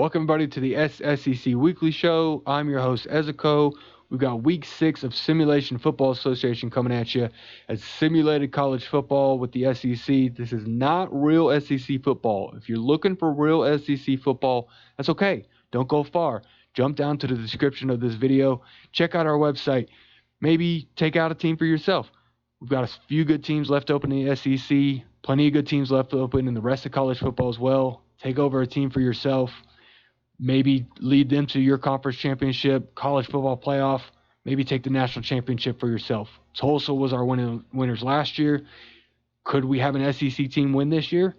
Welcome, everybody, to the sSEC Weekly Show. I'm your host, Ezekiel. We've got Week 6 of Simulation Football Association coming at you as simulated college football with the SEC. This is not real SEC football. If you're looking for real SEC football, that's okay. Don't go far. Jump down to the description of this video. Check out our website. Maybe take out a team for yourself. We've got a few good teams left open in the SEC, plenty of good teams left open in the rest of college football as well. Take over a team for yourself. Maybe lead them to your conference championship, college football playoff. Maybe take the national championship for yourself. Tulsa was our winners last year. Could we have an SEC team win this year?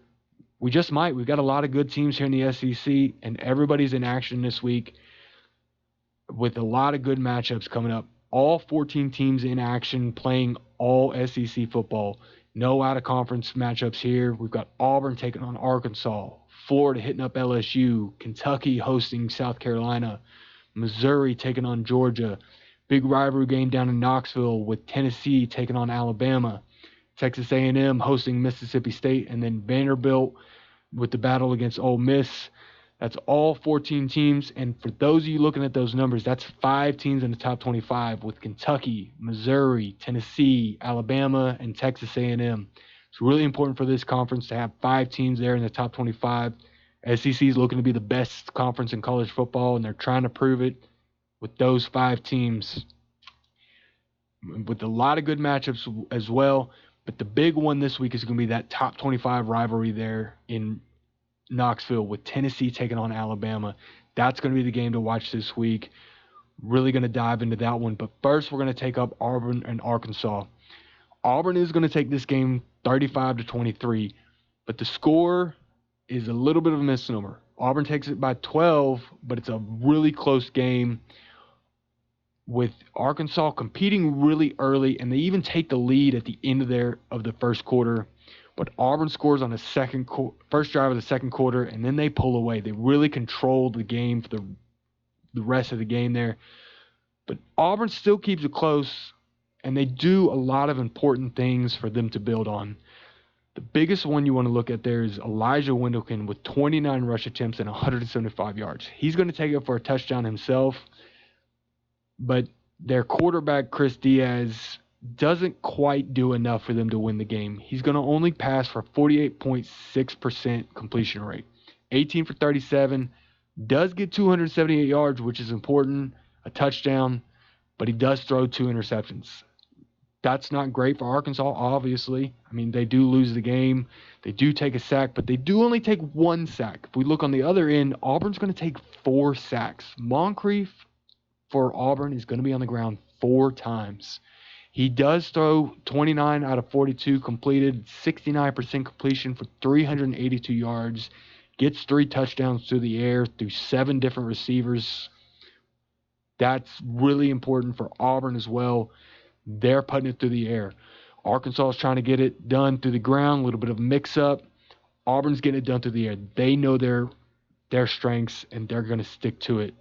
We just might. We've got a lot of good teams here in the SEC, and everybody's in action this week with a lot of good matchups coming up. All 14 teams in action playing all SEC football. No out-of-conference matchups here. We've got Auburn taking on Arkansas, Florida hitting up LSU, Kentucky hosting South Carolina, Missouri taking on Georgia, big rivalry game down in Knoxville with Tennessee taking on Alabama, Texas A&M hosting Mississippi State, and then Vanderbilt with the battle against Ole Miss. That's all 14 teams, and for those of you looking at those numbers, that's 5 teams in the top 25 with Kentucky, Missouri, Tennessee, Alabama, and Texas A&M. It's really important for this conference to have 5 teams there in the top 25. SEC is looking to be the best conference in college football, and they're trying to prove it with those 5 teams with a lot of good matchups as well. But the big one this week is going to be that top 25 rivalry there in Knoxville with Tennessee taking on Alabama. That's going to be the game to watch this week. Really going to dive into that one. But first, we're going to take up Auburn and Arkansas. Auburn is going to take this game 35-23, but the score is a little bit of a misnomer. Auburn takes it by 12, but it's a really close game with Arkansas competing really early, and they even take the lead at the end of the first quarter. But Auburn scores on the first drive of the second quarter, and then they pull away. They really controlled the game for the rest of the game there. But Auburn still keeps it close, and they do a lot of important things for them to build on. The biggest one you want to look at there is Elijah Wendelken with 29 rush attempts and 175 yards. He's going to take it for a touchdown himself, but their quarterback, Chris Diaz, doesn't quite do enough for them to win the game. He's going to only pass for 48.6% completion rate. 18 for 37, does get 278 yards, which is important, a touchdown, but he does throw 2 interceptions. That's not great for Arkansas, obviously. I mean, they do lose the game. They do take a sack, but they do only take 1 sack. If we look on the other end, Auburn's going to take 4 sacks. Moncrief for Auburn is going to be on the ground 4 times. He does throw 29 out of 42 completed, 69% completion for 382 yards, gets 3 touchdowns through the air through 7 different receivers. That's really important for Auburn as well. They're putting it through the air. Arkansas is trying to get it done through the ground, a little bit of a mix-up. Auburn's getting it done through the air. They know their strengths, and they're going to stick to it.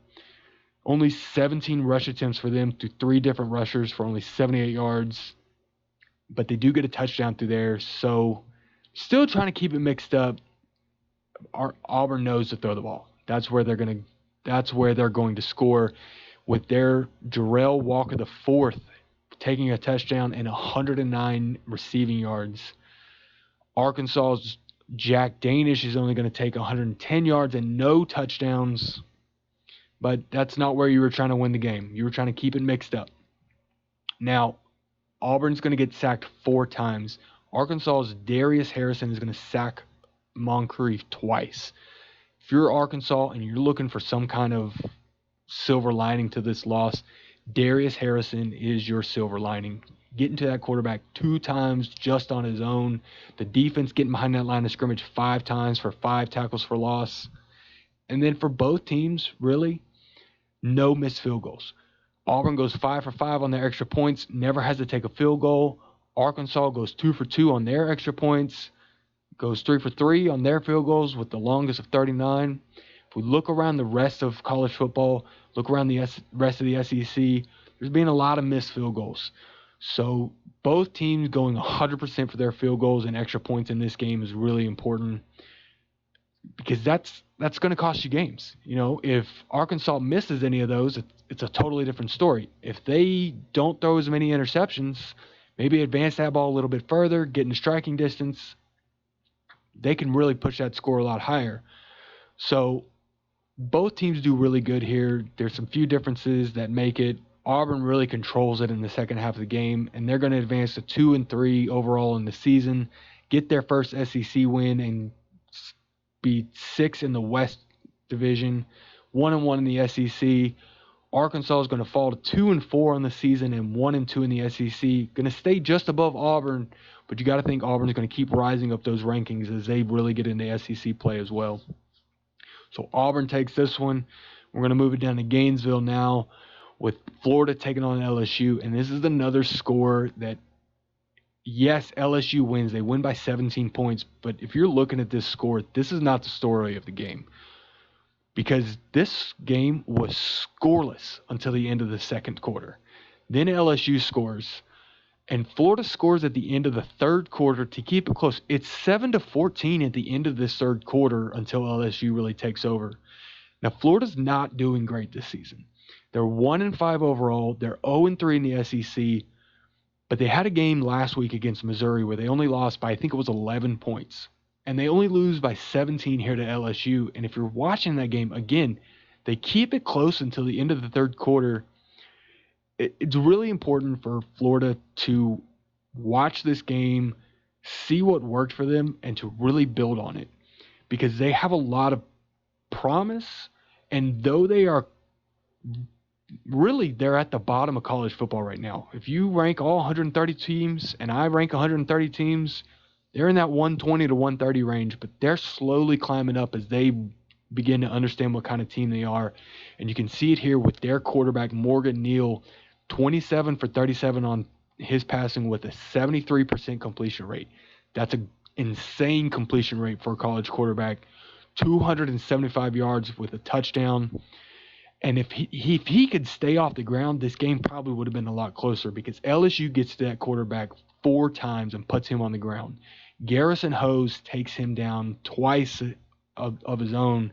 Only 17 rush attempts for them through 3 different rushers for only 78 yards. But they do get a touchdown through there. So still trying to keep it mixed up. Auburn knows to throw the ball. That's where they're going to score with their Jarrell Walker the fourth taking a touchdown and 109 receiving yards. Arkansas's Jack Danish is only going to take 110 yards and no touchdowns. But that's not where you were trying to win the game. You were trying to keep it mixed up. Now, Auburn's going to get sacked 4 times. Arkansas's Darius Harrison is going to sack Moncrief twice. If you're Arkansas and you're looking for some kind of silver lining to this loss, Darius Harrison is your silver lining. Getting to that quarterback 2 times just on his own. The defense getting behind that line of scrimmage 5 times for 5 tackles for loss. And then for both teams, really, no missed field goals. Auburn goes 5 for 5 on their extra points, never has to take a field goal. Arkansas goes 2 for 2 on their extra points, goes 3 for 3 on their field goals with the longest of 39. If we look around the rest of college football, look around the rest of the SEC, there's been a lot of missed field goals. So both teams going 100% for their field goals and extra points in this game is really important. because that's going to cost you games. If Arkansas misses any of those, it's a totally different story. If they don't throw as many interceptions, maybe advance that ball a little bit further, get into striking distance, they can really push that score a lot higher. So both teams do really good here. There's some few differences that make it. Auburn really controls it in the second half of the game, and they're going to advance to 2-3 overall in the season, get their first SEC win, and be 6 in the West Division, 1-1 in the SEC. Arkansas is going to fall to 2-4 on the season and 1-2 in the SEC. Going to stay just above Auburn, but you got to think Auburn is going to keep rising up those rankings as they really get into SEC play as well. So Auburn takes this one. We're going to move it down to Gainesville now with Florida taking on LSU. And this is another score that, yes, LSU wins. They win by 17 points. But if you're looking at this score, this is not the story of the game. Because this game was scoreless until the end of the second quarter. Then LSU scores. And Florida scores at the end of the third quarter to keep it close. It's 7-14 at the end of this third quarter until LSU really takes over. Now, Florida's not doing great this season. They're 1-5 overall. They're 0-3 in the SEC. But they had a game last week against Missouri where they only lost by, I think it was 11 points. And they only lose by 17 here to LSU. And if you're watching that game, again, they keep it close until the end of the third quarter. It's really important for Florida to watch this game, see what worked for them, and to really build on it because they have a lot of promise. And though they are really, they're at the bottom of college football right now. If you rank all 130 teams and I rank 130 teams, they're in that 120 to 130 range, but they're slowly climbing up as they begin to understand what kind of team they are. And you can see it here with their quarterback, Morgan Neal, 27 for 37 on his passing with a 73% completion rate. That's an insane completion rate for a college quarterback. 275 yards with a touchdown. And if he could stay off the ground, this game probably would have been a lot closer because LSU gets to that quarterback 4 times and puts him on the ground. Garrison Hose takes him down twice of his own,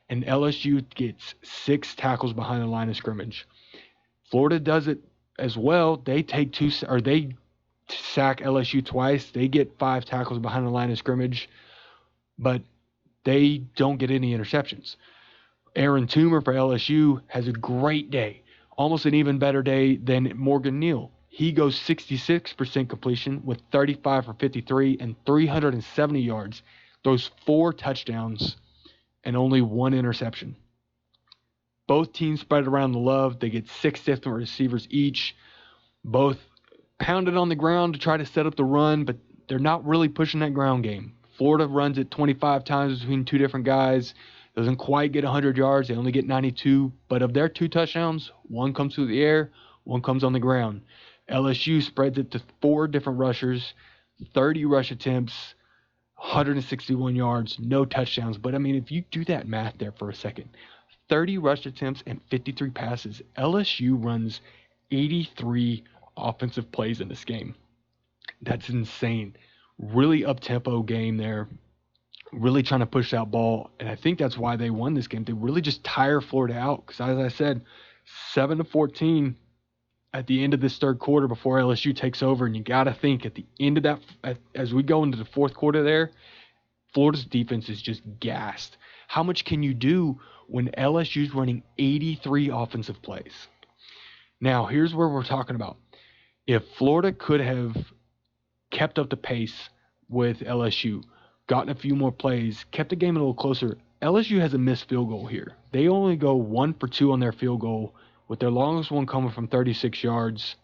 and LSU gets 6 tackles behind the line of scrimmage. Florida does it as well. They sack LSU twice. They get 5 tackles behind the line of scrimmage, but they don't get any interceptions. Aaron Toomer for LSU has a great day, almost an even better day than Morgan Neal. He goes 66% completion with 35 for 53 and 370 yards, throws 4 touchdowns, and only 1 interception. Both teams spread around the love. They get 6 different receivers each. Both pounded on the ground to try to set up the run, but they're not really pushing that ground game. Florida runs it 25 times between 2 different guys. Doesn't quite get 100 yards. They only get 92. But of their 2 touchdowns, 1 comes through the air, 1 comes on the ground. LSU spreads it to 4 different rushers, 30 rush attempts, 161 yards, no touchdowns. But, I mean, if you do that math there for a second, 30 rush attempts and 53 passes. LSU runs 83 offensive plays in this game. That's insane. Really up-tempo game there. Really trying to push that ball. And I think that's why they won this game. They really just tire Florida out. Because as I said, 7-14 at the end of this third quarter before LSU takes over. And you got to think at the end of that, as we go into the fourth quarter there, Florida's defense is just gassed. How much can you do when LSU's running 83 offensive plays? Now, here's where we're talking about. If Florida could have kept up the pace with LSU, gotten a few more plays, kept the game a little closer, LSU has a missed field goal here. They only go 1 for 2 on their field goal, with their longest one coming from 36 yards.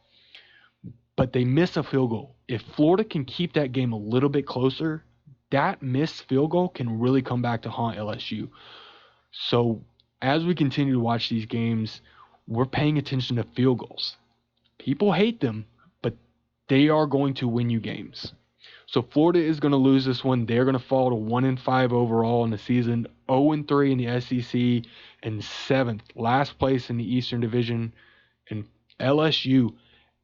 But they miss a field goal. If Florida can keep that game a little bit closer, that missed field goal can really come back to haunt LSU. So as we continue to watch these games, we're paying attention to field goals. People hate them, but they are going to win you games. So Florida is going to lose this one. They're going to fall to 1-5 overall in the season, 0-3 in the SEC, and 7th, last place in the Eastern Division. And LSU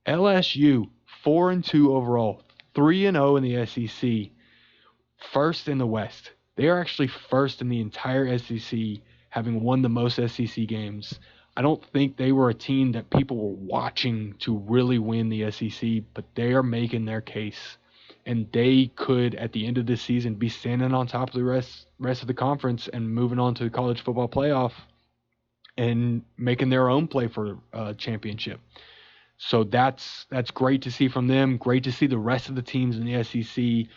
4-2 overall, 3-0 in the SEC, first in the West. They are actually first in the entire SEC, having won the most SEC games. I don't think they were a team that people were watching to really win the SEC, but they are making their case. And they could, at the end of this season, be standing on top of the rest of the conference and moving on to the college football playoff and making their own play for a championship. So that's great to see from them. Great to see the rest of the teams in the SEC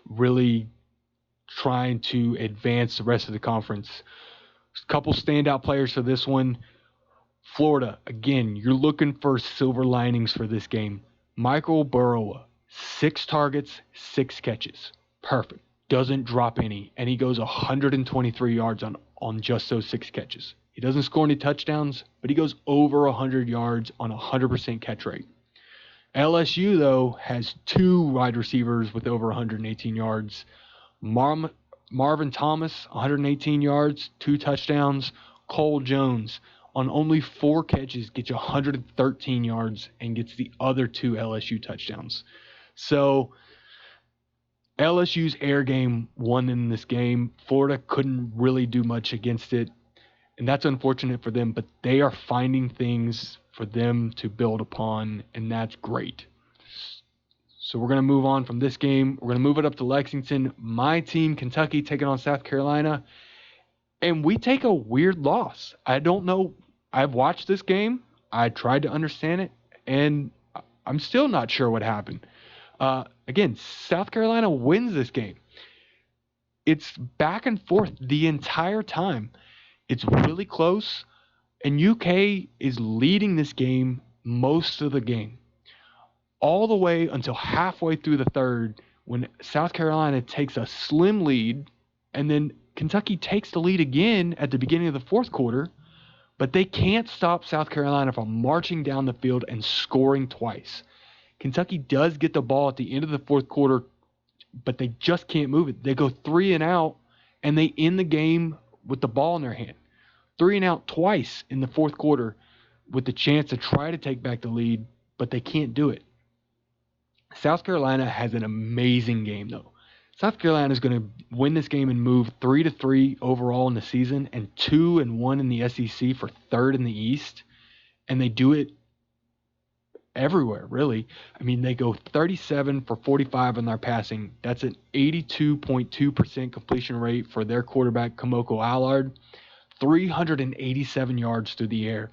really trying to advance the rest of the conference. A couple standout players for this one. Florida, again, you're looking for silver linings for this game. Michael Burrow, 6 targets, 6 catches. Perfect. Doesn't drop any, and he goes 123 yards on just those 6 catches. He doesn't score any touchdowns, but he goes over 100 yards on a 100% catch rate. LSU, though, has 2 wide receivers with over 118 yards. Marvin Thomas, 118 yards, 2 touchdowns. Cole Jones, on only 4 catches, gets you 113 yards and gets the other 2 LSU touchdowns. So LSU's air game won in this game. Florida couldn't really do much against it, and that's unfortunate for them, but they are finding things for them to build upon, and that's great. So we're going to move on from this game. We're going to move it up to Lexington. My team, Kentucky, taking on South Carolina. And we take a weird loss. I don't know. I've watched this game. I tried to understand it, and I'm still not sure what happened. Again, South Carolina wins this game. It's back and forth the entire time. It's really close, and UK is leading this game most of the game. All the way until halfway through the third, when South Carolina takes a slim lead, and then Kentucky takes the lead again at the beginning of the fourth quarter, but they can't stop South Carolina from marching down the field and scoring twice. Kentucky does get the ball at the end of the fourth quarter, but they just can't move it. They go 3 and out, and they end the game with the ball in their hand. 3 and out twice in the fourth quarter with the chance to try to take back the lead, but they can't do it. South Carolina has an amazing game, though. South Carolina is going to win this game and move 3-3 overall in the season and 2-1 in the SEC for third in the East. And they do it everywhere, really. I mean, they go 37 for 45 in their passing. That's an 82.2% completion rate for their quarterback, Kamoko Allard. 387 yards through the air,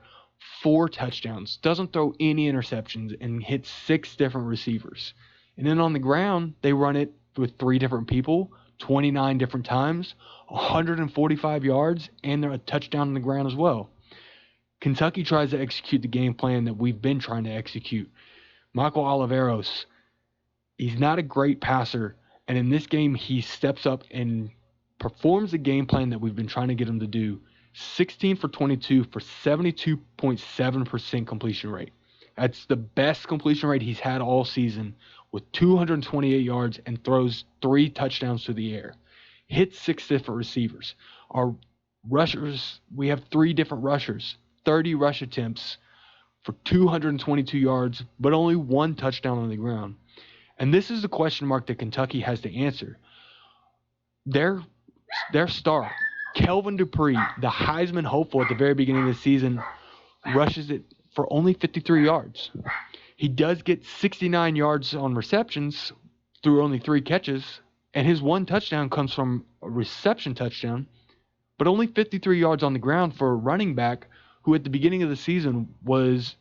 4 touchdowns, doesn't throw any interceptions, and hits 6 different receivers. And then on the ground, they run it with 3 different people, 29 different times, 145 yards, and they're a touchdown on the ground as well. Kentucky tries to execute the game plan that we've been trying to execute. Michael Oliveros, he's not a great passer, and in this game, he steps up and performs the game plan that we've been trying to get him to do. 16 for 22 for 72.7% completion rate. That's the best completion rate he's had all season, with 228 yards and throws 3 touchdowns to the air. Hits 6 different receivers. Our rushers, we have 3 different rushers, 30 rush attempts for 222 yards, but only 1 touchdown on the ground. And this is the question mark that Kentucky has to answer. Their star, Kelvin Dupree, the Heisman hopeful at the very beginning of the season, rushes it for only 53 yards. He does get 69 yards on receptions through only 3 catches, and his 1 touchdown comes from a reception touchdown, but only 53 yards on the ground for a running back who at the beginning of the season was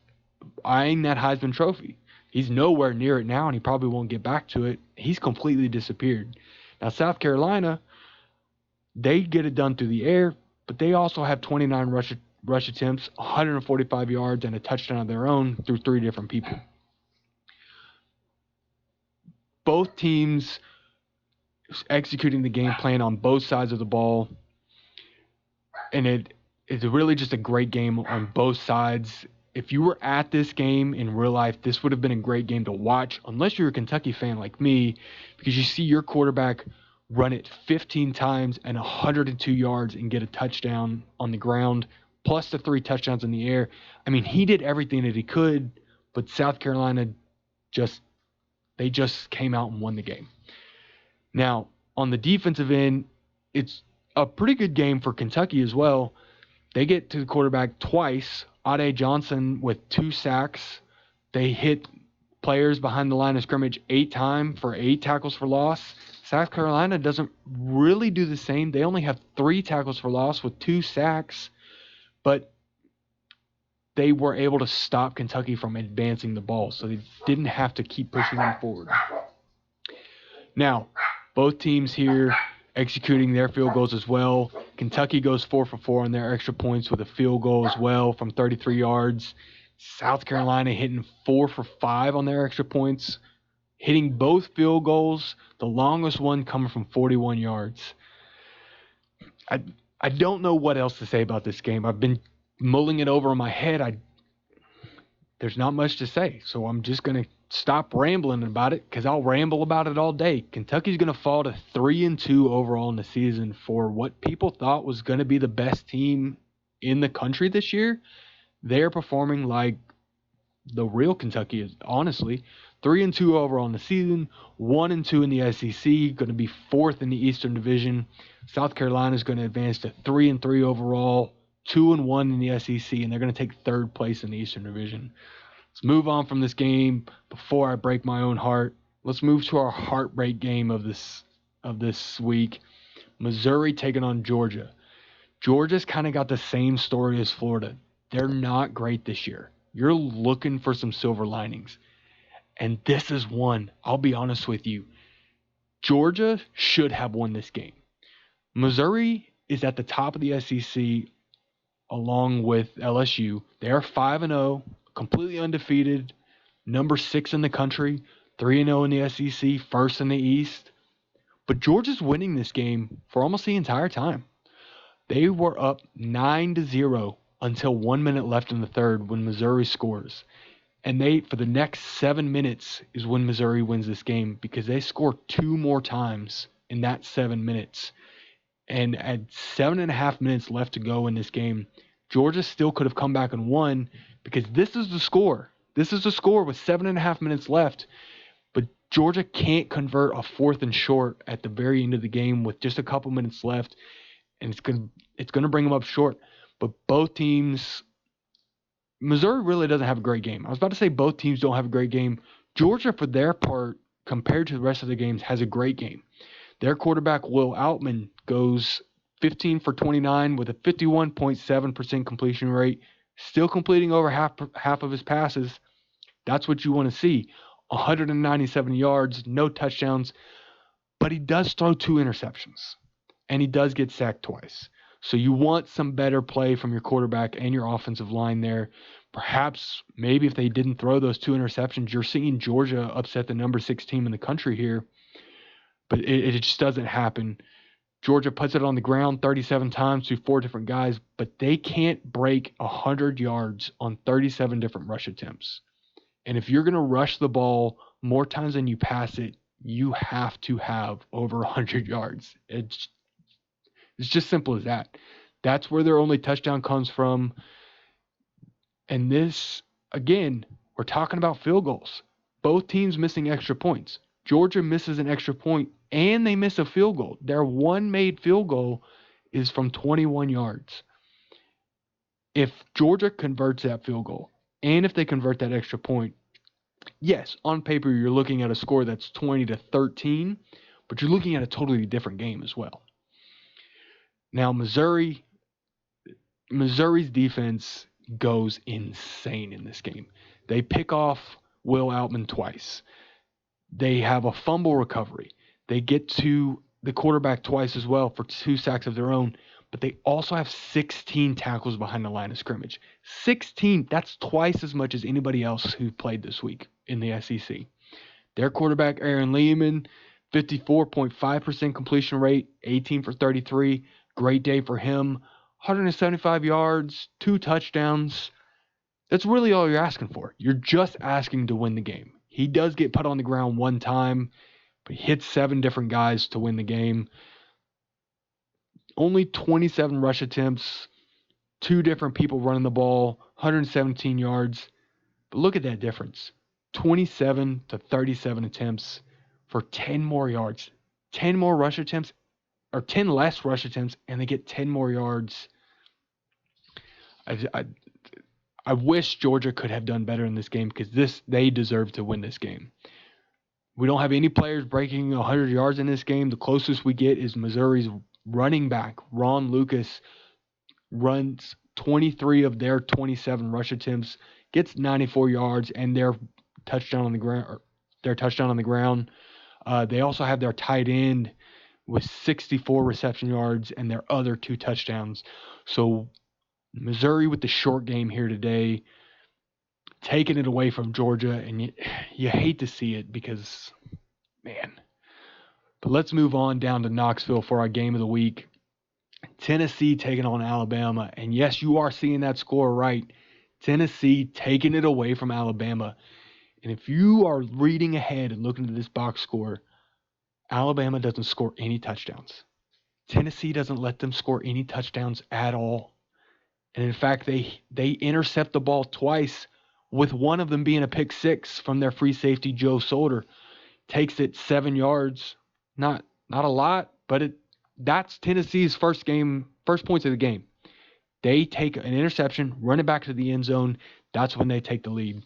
eyeing that Heisman trophy. He's nowhere near it now, and he probably won't get back to it. He's completely disappeared. Now, South Carolina, they get it done through the air, but they also have 29 rush attempts, 145 yards, and a touchdown of their own through 3 different people. Both teams executing the game plan on both sides of the ball, and it's really just a great game on both sides. If you were at this game in real life, this would have been a great game to watch, unless you're a Kentucky fan like me, because you see your quarterback run it 15 times and 102 yards and get a touchdown on the ground, plus the 3 touchdowns in the air. I mean, he did everything that he could, but South Carolina just came out and won the game. Now, on the defensive end, it's a pretty good game for Kentucky as well. They get to the quarterback twice. Ade Johnson with 2 sacks. They hit players behind the line of scrimmage 8 times for 8 tackles for loss. South Carolina doesn't really do the same. They only have 3 tackles for loss with 2 sacks, but they were able to stop Kentucky from advancing the ball, so they didn't have to keep pushing them forward. Now, both teams here executing their field goals as well. Kentucky goes 4 for 4 on their extra points with a field goal as well from 33 yards. South Carolina hitting 4 for 5 on their extra points, hitting both field goals, the longest one coming from 41 yards. I don't know what else to say about this game. I've been mulling it over in my head. There's not much to say, so I'm just going to stop rambling about it because I'll ramble about it all day. Kentucky's going to fall to 3-2 overall in the season for what people thought was going to be the best team in the country this year. They're performing like the real Kentucky is, honestly. 3-2 overall in the season, 1-2 in the SEC, going to be 4th in the Eastern Division. South Carolina is going to advance to 3-3 overall, 2-1 in the SEC, and they're going to take 3rd place in the Eastern Division. Let's move on from this game before I break my own heart. Let's move to our heartbreak game of this week. Missouri taking on Georgia. Georgia's kind of got the same story as Florida. They're not great this year. You're looking for some silver linings. And this is one, I'll be honest with you. Georgia should have won this game. Missouri is at the top of the SEC along with LSU. They are 5-0, completely undefeated, number 6 in the country, 3-0 in the SEC, first in the East. But Georgia's winning this game for almost the entire time. They were up 9-0 until 1 minute left in the third when Missouri scores. And for the next 7 minutes is when Missouri wins this game because they score 2 more times in that 7 minutes. And at 7.5 minutes left to go in this game, Georgia still could have come back and won because this is the score. This is the score with 7.5 minutes left. But Georgia can't convert a 4th and short at the very end of the game with just a couple minutes left. And it's going to bring them up short. But both teams... Missouri really doesn't have a great game. I was about to say both teams don't have a great game. Georgia, for their part, compared to the rest of the games, has a great game. Their quarterback, Will Outman, goes 15 for 29 with a 51.7% completion rate, still completing over half of his passes. That's what you want to see. 197 yards, no touchdowns, but he does throw 2 interceptions, and he does get sacked twice. So you want some better play from your quarterback and your offensive line there. Perhaps, maybe if they didn't throw those 2 interceptions, you're seeing Georgia upset the number 6 team in the country here. But it just doesn't happen. Georgia puts it on the ground 37 times to 4 different guys, but they can't break 100 yards on 37 different rush attempts. And if you're going to rush the ball more times than you pass it, you have to have over 100 yards. It's just simple as that. That's where their only touchdown comes from. And this, again, we're talking about field goals. Both teams missing extra points. Georgia misses an extra point, and they miss a field goal. Their one made field goal is from 21 yards. If Georgia converts that field goal, and if they convert that extra point, yes, on paper you're looking at a score that's 20-13, but you're looking at a totally different game as well. Now, Missouri's defense goes insane in this game. They pick off Will Outman twice. They have a fumble recovery. They get to the quarterback twice as well for 2 sacks of their own, but they also have 16 tackles behind the line of scrimmage. 16, that's twice as much as anybody else who played this week in the SEC. Their quarterback, Aaron Lehman, 54.5% completion rate, 18 for 33. Great day for him. 175 yards, 2 touchdowns. That's really all you're asking for. You're just asking to win the game. He does get put on the ground 1 time, but he hits 7 different guys to win the game. Only 27 rush attempts, 2 different people running the ball, 117 yards. But look at that difference. 27 to 37 attempts for 10 more yards. 10 more rush attempts or 10 less rush attempts, and they get 10 more yards. I wish Georgia could have done better in this game because they deserve to win this game. We don't have any players breaking 100 yards in this game. The closest we get is Missouri's running back, Ron Lucas, runs 23 of their 27 rush attempts, gets 94 yards, and their touchdown on the ground. They also have their tight end with 64 reception yards and their other 2 touchdowns. So Missouri with the short game here today, taking it away from Georgia, and you hate to see it because, man. But let's move on down to Knoxville for our game of the week. Tennessee taking on Alabama. And yes, you are seeing that score right. Tennessee taking it away from Alabama. And if you are reading ahead and looking at this box score, Alabama doesn't score any touchdowns. Tennessee doesn't let them score any touchdowns at all. And in fact, they intercept the ball twice, with one of them being a pick six from their free safety, Joe Solder. Takes it 7 yards. Not a lot, but that's Tennessee's first points of the game. They take an interception, run it back to the end zone. That's when they take the lead.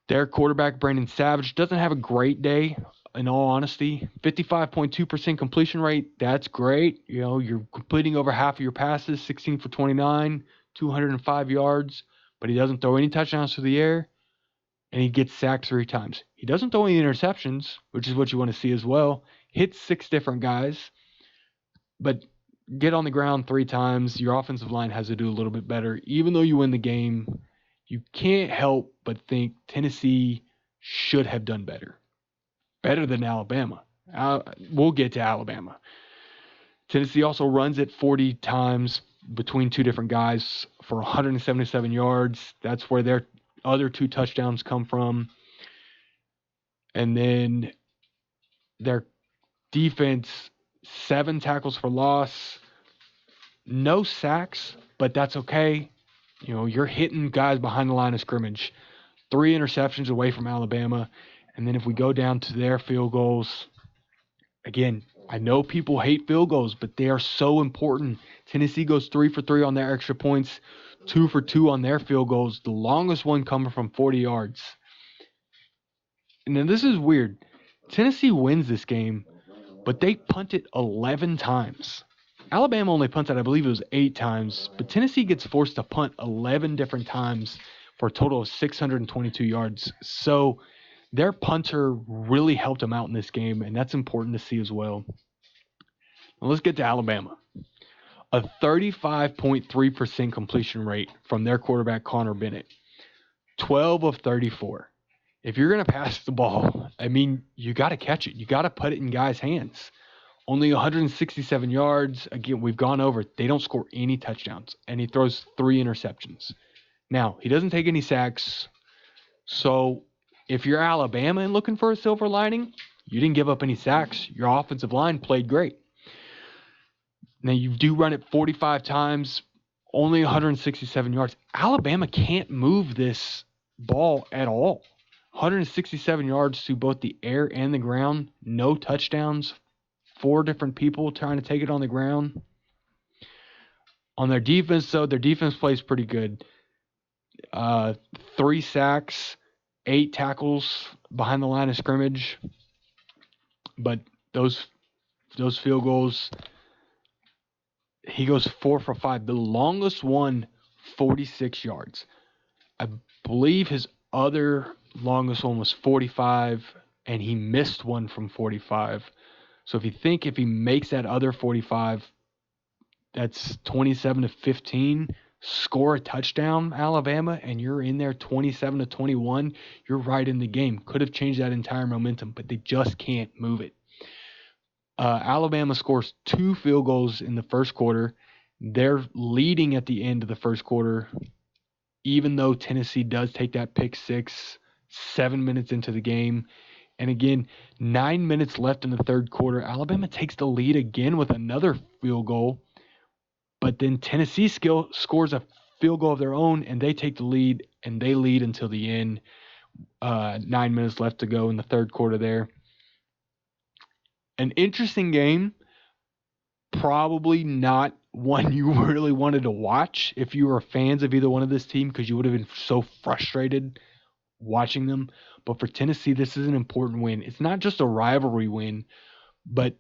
Their quarterback, Brandon Savage, doesn't have a great day, in all honesty. 55.2% completion rate, that's great. You're completing over half of your passes, 16 for 29, 205 yards, but he doesn't throw any touchdowns through the air, and he gets sacked 3 times. He doesn't throw any interceptions, which is what you want to see as well. Hits 6 different guys, but get on the ground 3 times. Your offensive line has to do a little bit better. Even though you win the game, you can't help but think Tennessee should have done better. Better than Alabama. We'll get to Alabama. Tennessee also runs it 40 times between 2 different guys for 177 yards. That's where their other 2 touchdowns come from. And then their defense, 7 tackles for loss, no sacks, but that's okay. You're hitting guys behind the line of scrimmage. 3 interceptions away from Alabama. And then if we go down to their field goals, again, I know people hate field goals, but they are so important. Tennessee goes 3 for 3 on their extra points, 2 for 2 on their field goals, the longest one coming from 40 yards. And then this is weird. Tennessee wins this game, but they punted 11 times. Alabama only punted, I believe it was 8 times, but Tennessee gets forced to punt 11 different times for a total of 622 yards. So their punter really helped them out in this game, and that's important to see as well. Now let's get to Alabama. A 35.3% completion rate from their quarterback, Connor Bennett. 12 of 34. If you're going to pass the ball, you got to catch it. You got to put it in guys' hands. Only 167 yards. Again, we've gone over it. They don't score any touchdowns, and he throws 3 interceptions. Now, he doesn't take any sacks. So if you're Alabama and looking for a silver lining, you didn't give up any sacks. Your offensive line played great. Now, you do run it 45 times, only 167 yards. Alabama can't move this ball at all. 167 yards to both the air and the ground. No touchdowns. 4 different people trying to take it on the ground. On their defense, though, their defense plays pretty good. 3 sacks, 8 tackles behind the line of scrimmage. But those field goals, he goes 4 for 5. The longest one, 46 yards. I believe his other longest one was 45, and he missed one from 45. So if he makes that other 45, that's 27-15. Score a touchdown, Alabama, and you're in there 27-21. You're right in the game. Could have changed that entire momentum, but they just can't move it. Alabama scores 2 field goals in the first quarter. They're leading at the end of the first quarter, even though Tennessee does take that pick 6 7 minutes into the game. And again, 9 minutes left in the third quarter. Alabama takes the lead again with another field goal. But then Tennessee scores a field goal of their own, and they take the lead, and they lead until the end. 9 minutes left to go in the third quarter there. An interesting game, probably not one you really wanted to watch if you were fans of either one of this team, because you would have been so frustrated watching them. But for Tennessee, this is an important win. It's not just a rivalry win, but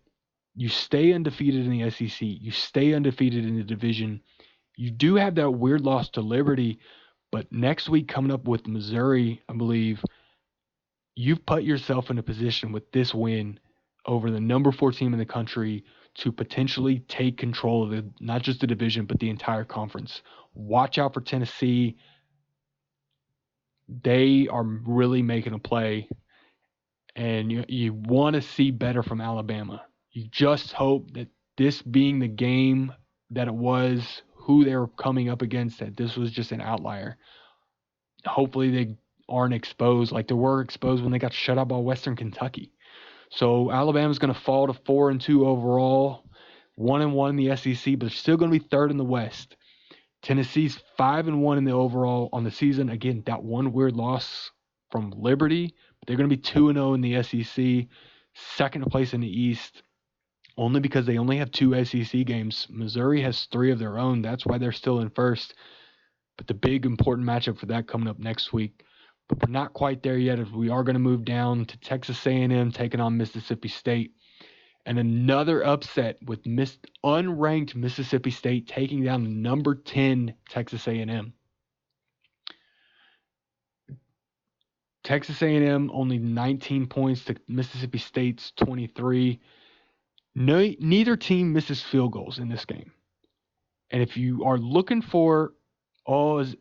you stay undefeated in the SEC. You stay undefeated in the division. You do have that weird loss to Liberty, but next week coming up with Missouri, I believe, you've put yourself in a position with this win over the number 4 team in the country to potentially take control of not just the division, but the entire conference. Watch out for Tennessee. They are really making a play, and you want to see better from Alabama. You just hope that this being the game that it was, who they were coming up against, that this was just an outlier. Hopefully they aren't exposed like they were exposed when they got shut out by Western Kentucky. So Alabama's going to fall to 4-2 overall, 1-1 in the SEC, but they're still going to be third in the West. Tennessee's 5-1 in the overall on the season. Again, that one weird loss from Liberty, but they're going to be 2-0 in the SEC, second place in the East, only because they only have 2 SEC games. Missouri has 3 of their own. That's why they're still in first. But the big important matchup for that coming up next week. But we're not quite there yet, as we are going to move down to Texas A&M taking on Mississippi State. And another upset with unranked Mississippi State taking down the number 10 Texas A&M. Texas A&M only 19 points to Mississippi State's 23. Neither team misses field goals in this game. And if you are looking for,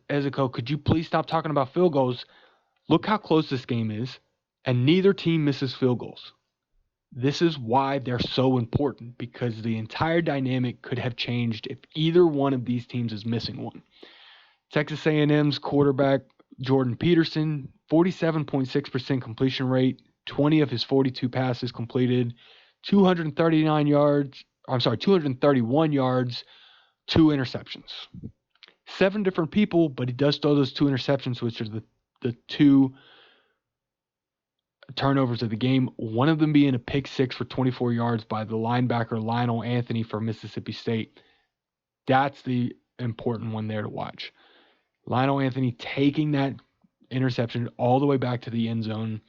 Ezekiel, could you please stop talking about field goals? Look how close this game is, and neither team misses field goals. This is why they're so important, because the entire dynamic could have changed if either one of these teams is missing one. Texas A&M's quarterback, Jordan Peterson, 47.6% completion rate, 20 of his 42 passes completed, 231 yards, 2 interceptions. 7 different people, but he does throw those 2 interceptions, which are the 2 turnovers of the game, one of them being a pick 6 for 24 yards by the linebacker Lionel Anthony for Mississippi State. That's the important one there to watch. Lionel Anthony taking that interception all the way back to the end zone,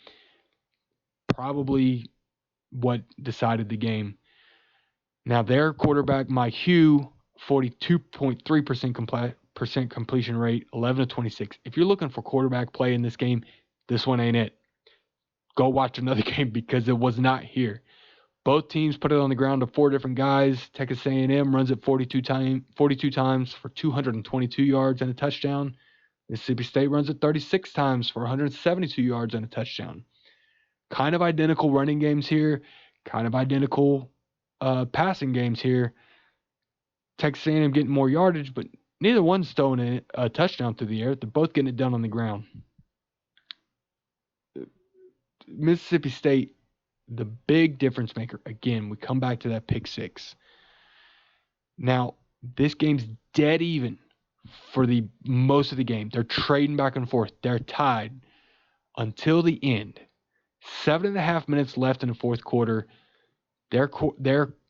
probably what decided the game. Now their quarterback, Mike Hugh, 42.3% completion rate, 11 of 26. If you're looking for quarterback play in this game, this one ain't it. Go watch another game, because it was not here. Both teams put it on the ground to 4 different guys. Texas A&M runs it 42 times for 222 yards and a touchdown. Mississippi State runs it 36 times for 172 yards and a touchdown. Kind of identical running games here, kind of identical passing games here. Texas A&M getting more yardage, but neither one's throwing a touchdown through the air. They're both getting it done on the ground. Mississippi State, the big difference maker. Again, we come back to that pick 6. Now, this game's dead even for the most of the game. They're trading back and forth. They're tied until the end. 7.5 minutes left in the fourth quarter. Their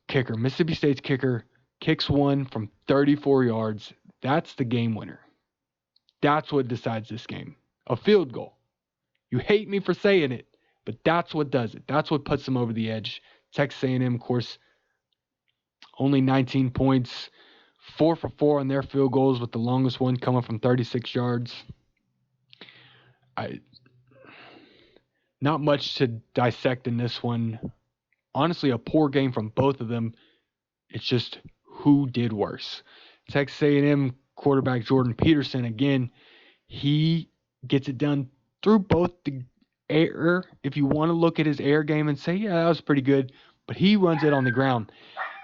kicker, Mississippi State's kicker, kicks one from 34 yards. That's the game winner. That's what decides this game. A field goal. You hate me for saying it, but that's what does it. That's what puts them over the edge. Texas A&M, of course, only 19 points, 4 for 4 on their field goals, with the longest one coming from 36 yards. Not much to dissect in this one. Honestly, a poor game from both of them. It's just who did worse. Texas A&M quarterback Jordan Peterson, again, he gets it done through both the air. If you want to look at his air game and say, yeah, that was pretty good, but he runs it on the ground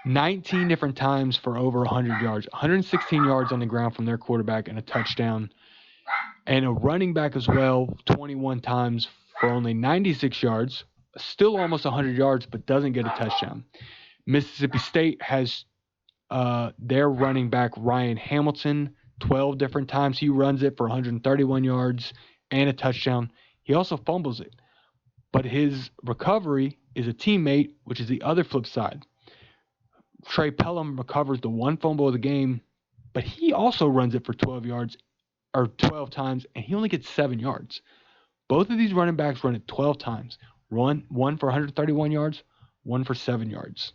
19 different times for over 100 yards, 116 yards on the ground from their quarterback and a touchdown. And a running back as well, 21 times for only 96 yards, still almost 100 yards, but doesn't get a touchdown. Mississippi State has their running back, Ryan Hamilton, 12 different times. He runs it for 131 yards and a touchdown. He also fumbles it. But his recovery is a teammate, which is the other flip side. Trey Pelham recovers the one fumble of the game, but he also runs it for 12 yards or 12 times, and he only gets 7 yards. Both of these running backs run it 12 times. One for 131 yards, one for 7 yards.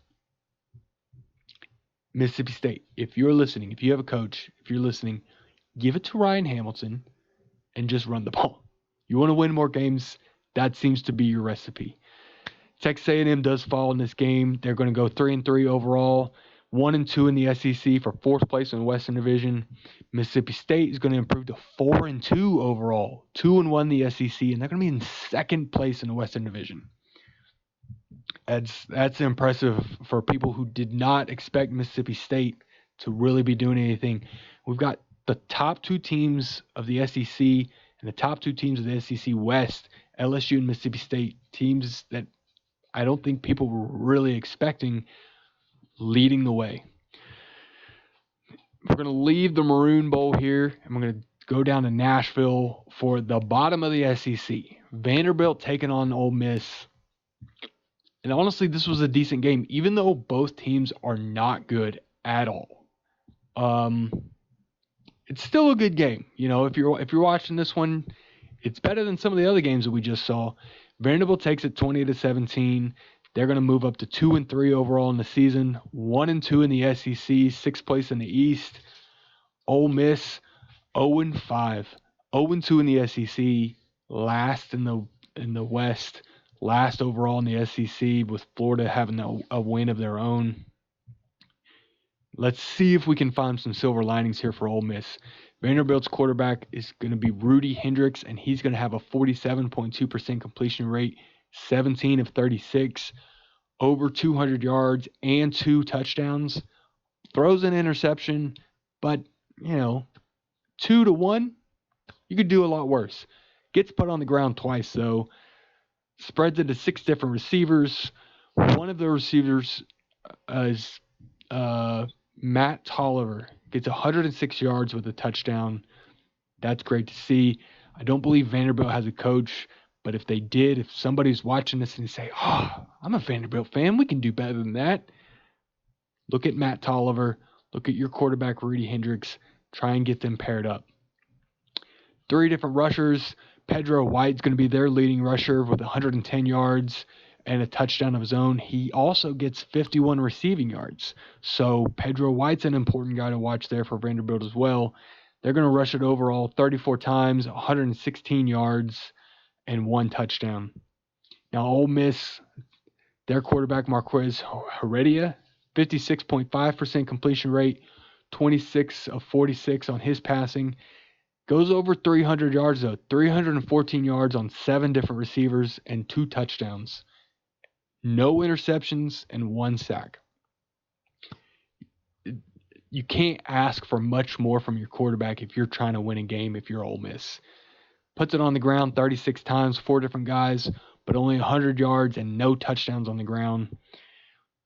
Mississippi State, if you're listening, if you have a coach, if you're listening, give it to Ryan Hamilton and just run the ball. You want to win more games, that seems to be your recipe. Texas A&M does fall in this game. They're going to go 3-3 overall, 1-2 in the SEC for fourth place in the Western Division. Mississippi State is going to improve to 4-2 overall, 2-1 in the SEC, and they're going to be in second place in the Western Division. That's impressive for people who did not expect Mississippi State to really be doing anything. We've got the top two teams of the SEC and the top two teams of the SEC West, LSU and Mississippi State, teams that I don't think people were really expecting, leading the way. We're going to leave the Maroon Bowl here, and we're going to go down to Nashville for the bottom of the SEC. Vanderbilt taking on Ole Miss. And honestly, this was a decent game, even though both teams are not good at all. It's still a good game. You know, if you're watching this one, it's better than some of the other games that we just saw. Vanderbilt takes it 20-17. They're going to move up to 2-3 overall in the season, 1-2 in the SEC, sixth place in the East. Ole Miss 0-5, 0-2 in the SEC, last in the West, last overall in the SEC, with Florida having a win of their own. Let's see if we can find some silver linings here for Ole Miss. Vanderbilt's quarterback is going to be Rudy Hendricks, and he's going to have a 47.2% completion rate, 17 of 36, over 200 yards and 2 touchdowns. Throws an interception, but, 2-1, you could do a lot worse. Gets put on the ground twice, though. Spreads it to 6 different receivers. One of the receivers is Matt Tolliver. Gets 106 yards with a touchdown. That's great to see. I don't believe Vanderbilt has a coach, but if they did, if somebody's watching this and they say, I'm a Vanderbilt fan, we can do better than that. Look at Matt Tolliver. Look at your quarterback, Rudy Hendricks. Try and get them paired up. 3 different rushers. Pedro White's going to be their leading rusher with 110 yards and a touchdown of his own. He also gets 51 receiving yards. So Pedro White's an important guy to watch there for Vanderbilt as well. They're going to rush it overall 34 times, 116 yards, and 1 touchdown. Now, Ole Miss, their quarterback, Marquez Heredia, 56.5% completion rate, 26 of 46 on his passing. Goes over 300 yards, though. 314 yards on 7 different receivers and 2 touchdowns. No interceptions and 1 sack. You can't ask for much more from your quarterback if you're trying to win a game if you're Ole Miss. Puts it on the ground 36 times, 4 different guys, but only 100 yards and no touchdowns on the ground.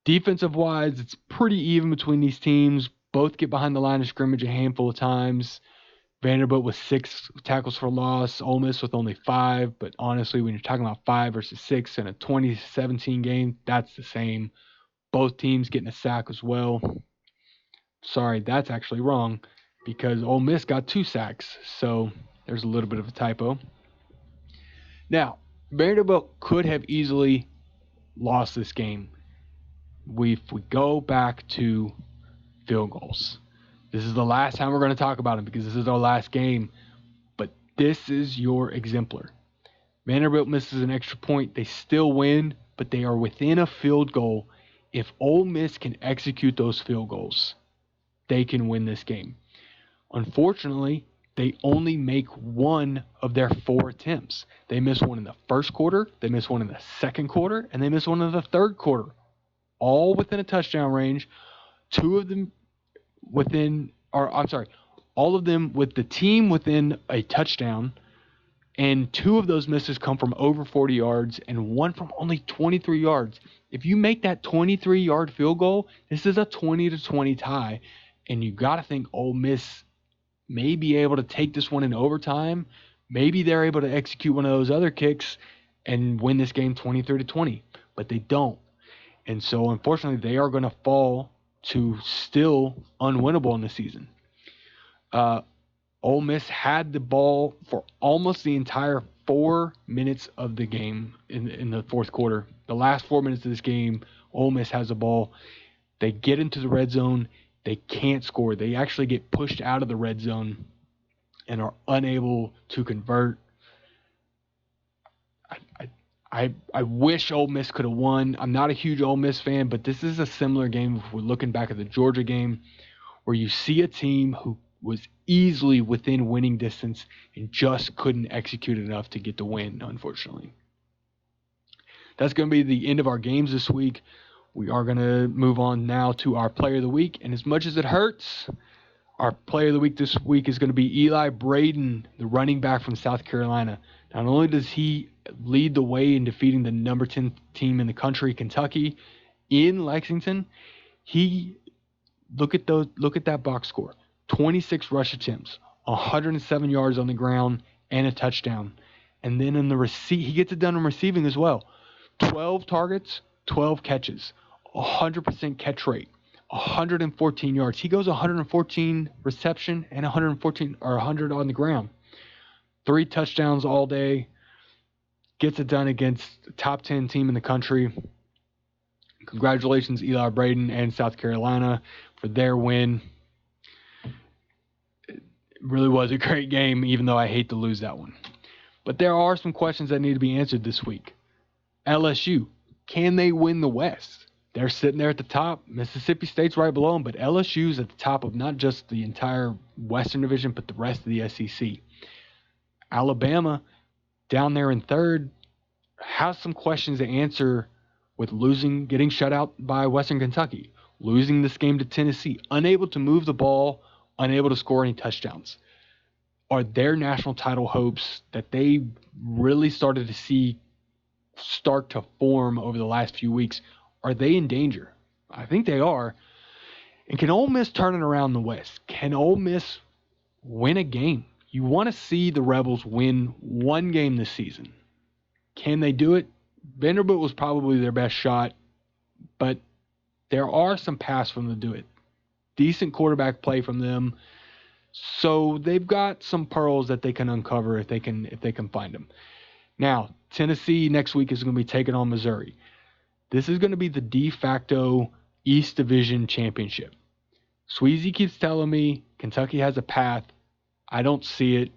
Defensive-wise, it's pretty even between these teams. Both get behind the line of scrimmage a handful of times. Vanderbilt with 6 tackles for loss, Ole Miss with only 5. But honestly, when you're talking about 5 versus 6 in a 2017 game, that's the same. Both teams getting a sack as well. Sorry, that's actually wrong because Ole Miss got 2 sacks. So there's a little bit of a typo. Now, Vanderbilt could have easily lost this game. If we go back to field goals. This is the last time we're going to talk about them because this is our last game. But this is your exemplar. Vanderbilt misses an extra point. They still win, but they are within a field goal. If Ole Miss can execute those field goals, they can win this game. Unfortunately, they only make 1 of their 4 attempts. They miss 1 in the first quarter, they miss 1 in the second quarter, and they miss 1 in the third quarter. All within a touchdown range. 2 of them all of them with the team within a touchdown, and 2 of those misses come from over 40 yards and 1 from only 23 yards. If you make that 23-yard field goal, this is a 20-20 tie, and you got to think Ole Miss may be able to take this one in overtime. Maybe they're able to execute one of those other kicks and win this game 23-20, but they don't. And so, unfortunately, they are going to fall to still unwinnable in the season. Ole Miss had the ball for almost the entire 4 minutes of the game in the fourth quarter. The last 4 minutes of this game, Ole Miss has the ball. They get into the red zone. They can't score. They actually get pushed out of the red zone and are unable to convert. I wish Ole Miss could have won. I'm not a huge Ole Miss fan, but this is a similar game if we're looking back at the Georgia game where you see a team who was easily within winning distance and just couldn't execute enough to get the win, unfortunately. That's going to be the end of our games this week. We are going to move on now to our player of the week. And as much as it hurts, our player of the week this week is going to be Eli Braden, the running back from South Carolina. Not only does he lead the way in defeating the number 10 team in the country, Kentucky, in Lexington, look at that box score. 26 rush attempts, 107 yards on the ground, and a touchdown. And then he gets it done in receiving as well. 12 targets, 12 catches, 100% catch rate, 114 yards. He goes 114 reception and 100 on the ground. 3 touchdowns all day. Gets it done against the top 10 team in the country. Congratulations, Eli Braden and South Carolina, for their win. It really was a great game, even though I hate to lose that one. But there are some questions that need to be answered this week. LSU, can they win the West? They're sitting there at the top. Mississippi State's right below them, but LSU's at the top of not just the entire Western Division, but the rest of the SEC. Alabama, down there in third, has some questions to answer with getting shut out by Western Kentucky, losing this game to Tennessee, unable to move the ball, unable to score any touchdowns. Are their national title hopes that they really started to see start to form over the last few weeks, are they in danger? I think they are. And can Ole Miss turn it around in the West? Can Ole Miss win a game? You want to see the Rebels win one game this season. Can they do it? Vanderbilt was probably their best shot, but there are some paths for them to do it. Decent quarterback play from them. So they've got some pearls that they can uncover if they can find them. Now, Tennessee next week is going to be taking on Missouri. This is going to be the de facto East Division championship. Sweezy keeps telling me Kentucky has a path. I don't see it.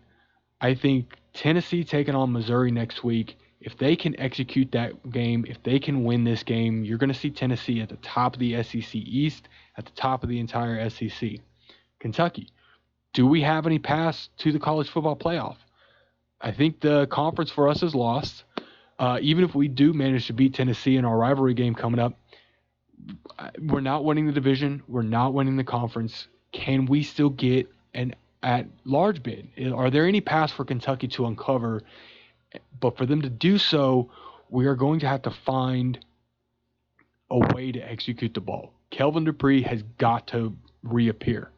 I think Tennessee taking on Missouri next week, if they can execute that game, if they can win this game, you're going to see Tennessee at the top of the SEC East, at the top of the entire SEC. Kentucky, do we have any paths to the college football playoff? I think the conference for us is lost. Even if we do manage to beat Tennessee in our rivalry game coming up, we're not winning the division. We're not winning the conference. Can we still get an at-large bid? Are there any paths for Kentucky to uncover? But for them to do so, we are going to have to find a way to execute the ball. Kelvin Dupree has got to reappear.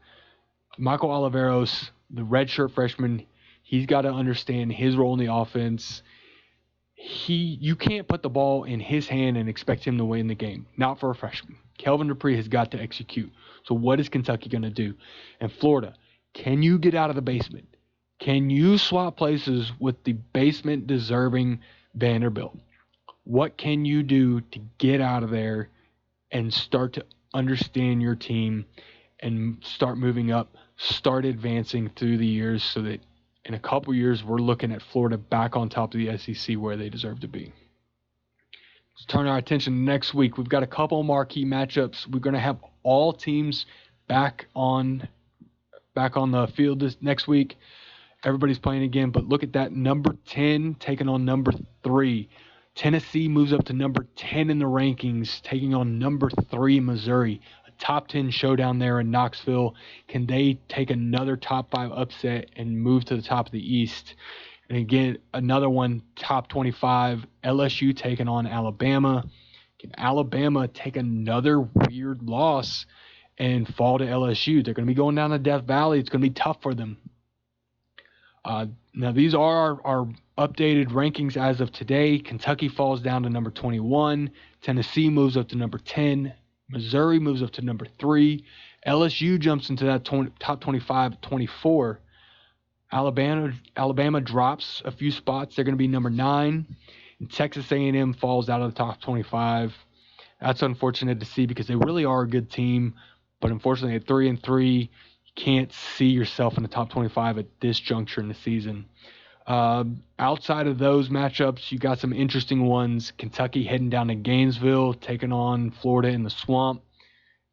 Michael Oliveros, the redshirt freshman, he's got to understand his role in the offense. You can't put the ball in his hand and expect him to win the game. Not for a freshman. Kelvin Dupree has got to execute. So what is Kentucky going to do? And Florida, can you get out of the basement? Can you swap places with the basement-deserving Vanderbilt? What can you do to get out of there and start to understand your team and start moving up, start advancing through the years so that in a couple years we're looking at Florida back on top of the SEC where they deserve to be? Let's turn our attention next week. We've got a couple marquee matchups. We're going to have all teams back on the field next week. Everybody's playing again, but look at that. Number 10 taking on number 3. Tennessee moves up to number 10 in the rankings, taking on number 3 Missouri. A top 10 showdown there in Knoxville. Can they take another top 5 upset and move to the top of the East? And again, another one, top 25, LSU taking on Alabama. Can Alabama take another weird loss and fall to LSU? They're going to be going down to Death Valley. It's going to be tough for them. Now, these are our updated rankings as of today. Kentucky falls down to number 21. Tennessee moves up to number 10. Missouri moves up to number 3. LSU jumps into that top 25 at 24. Alabama drops a few spots. They're going to be number 9. And Texas A&M falls out of the top 25. That's unfortunate to see because they really are a good team. But unfortunately, at 3-3, you can't see yourself in the top 25 at this juncture in the season. Outside of those matchups, you got some interesting ones. Kentucky heading down to Gainesville, taking on Florida in the Swamp.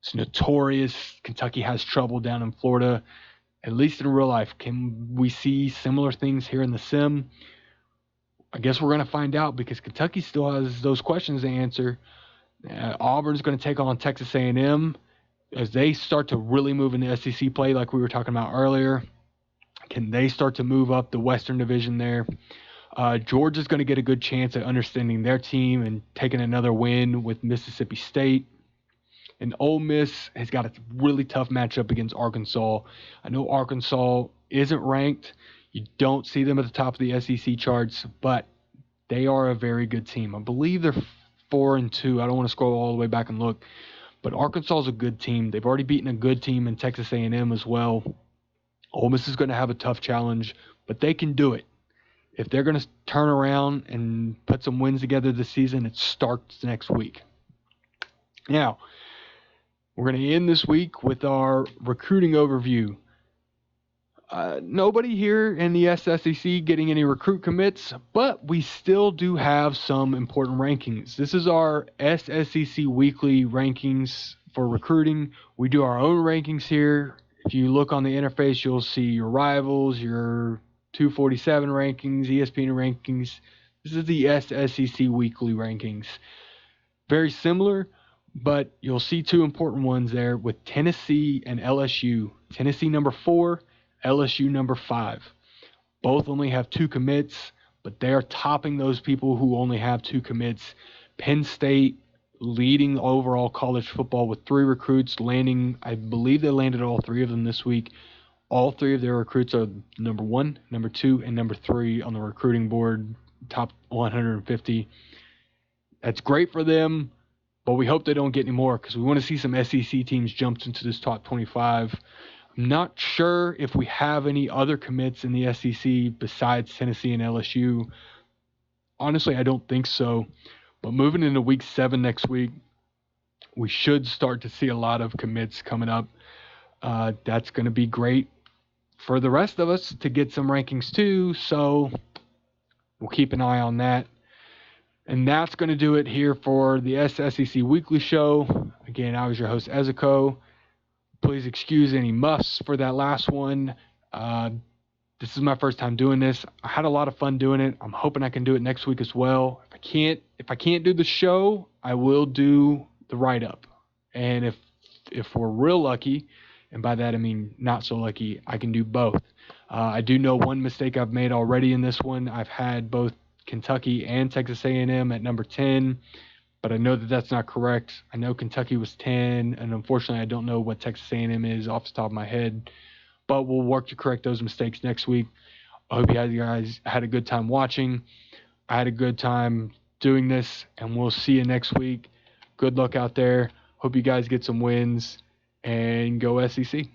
It's notorious. Kentucky has trouble down in Florida, at least in real life. Can we see similar things here in the sim? I guess we're going to find out because Kentucky still has those questions to answer. Auburn's going to take on Texas A&M as they start to really move into SEC play like we were talking about earlier. Can they start to move up the Western Division there? Georgia's going to get a good chance at understanding their team and taking another win with Mississippi State. And Ole Miss has got a really tough matchup against Arkansas. I know Arkansas isn't ranked. You don't see them at the top of the SEC charts, but they are a very good team. I believe they're 4-2. I don't want to scroll all the way back and look. But Arkansas is a good team. They've already beaten a good team in Texas A&M as well. Ole Miss is going to have a tough challenge, but they can do it. If they're going to turn around and put some wins together this season, it starts next week. Now, we're going to end this week with our recruiting overview. Nobody here in the sSEC getting any recruit commits, but we still do have some important rankings. This is our sSEC weekly rankings for recruiting. We do our own rankings here. If you look on the interface, you'll see your rivals, your 247 rankings, ESPN rankings. This is the sSEC weekly rankings. Very similar, but you'll see 2 important ones there with Tennessee and LSU. Tennessee number 4, LSU number 5. Both only have 2 commits, but they are topping those people who only have 2 commits. Penn State leading overall college football with 3 recruits landing. I believe they landed all 3 of them this week. All 3 of their recruits are number 1, number 2, and number 3 on the recruiting board, top 150. That's great for them, but we hope they don't get any more because we want to see some SEC teams jump into this top 25. I'm not sure if we have any other commits in the SEC besides Tennessee and LSU. Honestly, I don't think so. But moving into week 7 next week, we should start to see a lot of commits coming up. That's going to be great for the rest of us to get some rankings too. So we'll keep an eye on that. And that's going to do it here for the sSEC Weekly Show. Again, I was your host, Ezeco. Please excuse any muffs for that last one. This is my first time doing this. I had a lot of fun doing it. I'm hoping I can do it next week as well. If I can't do the show, I will do the write-up. And if we're real lucky, and by that I mean not so lucky, I can do both. I do know one mistake I've made already in this one. I've had both Kentucky and Texas A&M at number 10. But I know that that's not correct. I know Kentucky was 10, and unfortunately I don't know what Texas A&M is off the top of my head. But we'll work to correct those mistakes next week. I hope you guys had a good time watching. I had a good time doing this, and we'll see you next week. Good luck out there. Hope you guys get some wins, and go SEC.